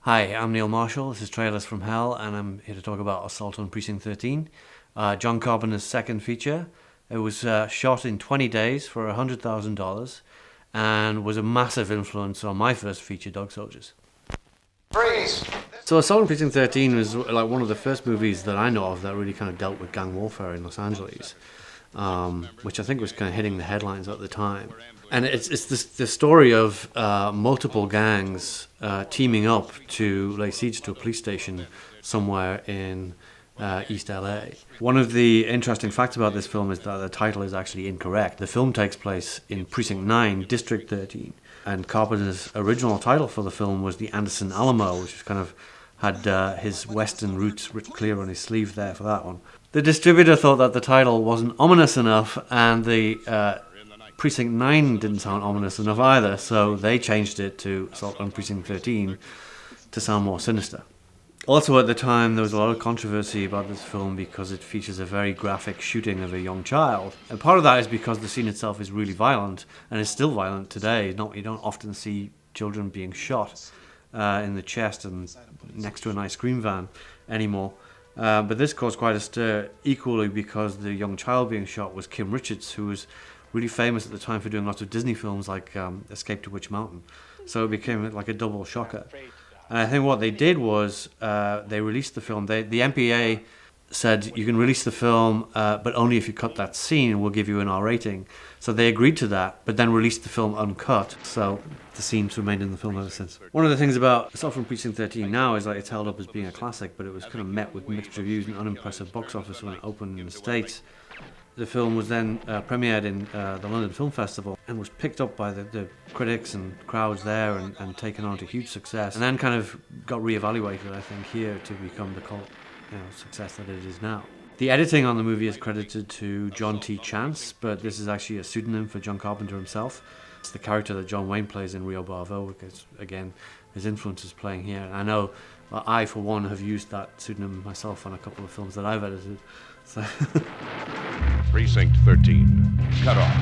Hi, I'm Neil Marshall. This is Trailers from Hell, and I'm here to talk about Assault on Precinct 13, John Carpenter's second feature. It was shot in 20 days for $100,000 and was a massive influence on my first feature, Dog Soldiers. Freeze! So Assault on Precinct 13 was like one of the first movies that I know of that really kind of dealt with gang warfare in Los Angeles, which I think was kind of hitting the headlines at the time. And it's the story of multiple gangs teaming up to lay siege to a police station somewhere in East LA. One of the interesting facts about this film is that the title is actually incorrect. The film takes place in Precinct 9, District 13, and Carpenter's original title for the film was the Anderson Alamo, which kind of had his western roots written clear on his sleeve there for that one. The distributor thought that the title wasn't ominous enough, and the Precinct 9 didn't sound ominous enough either, so they changed it to Assault on Precinct 13 to sound more sinister. Also at the time, there was a lot of controversy about this film because it features a very graphic shooting of a young child. And part of that is because the scene itself is really violent, and is still violent today. You don't often see children being shot in the chest and next to an ice cream van anymore. But this caused quite a stir, equally because the young child being shot was Kim Richards, who was really famous at the time for doing lots of Disney films like Escape to Witch Mountain. So it became like a double shocker. And I think what they did was they released the film. The MPA said, you can release the film, but only if you cut that scene, and we'll give you an R rating. So they agreed to that, but then released the film uncut. So the scenes remained in the film ever since. One of the things about Assault on Precinct 13 now is like it's held up as being a classic, but it was kind of met with mixed reviews and unimpressive box office when it opened in the States. The film was then premiered in the London Film Festival and was picked up by the critics and crowds there and taken on to huge success, and then kind of got reevaluated, I think, here to become the cult success that it is now. The editing on the movie is credited to John T. Chance, but this is actually a pseudonym for John Carpenter himself. It's the character that John Wayne plays in Rio Bravo, because, again, his influence is playing here. And I know I, for one, have used that pseudonym myself on a couple of films that I've edited. So Precinct 13, cut off,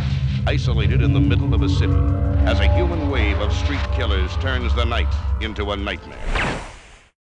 isolated in the middle of a city, as a human wave of street killers turns the night into a nightmare.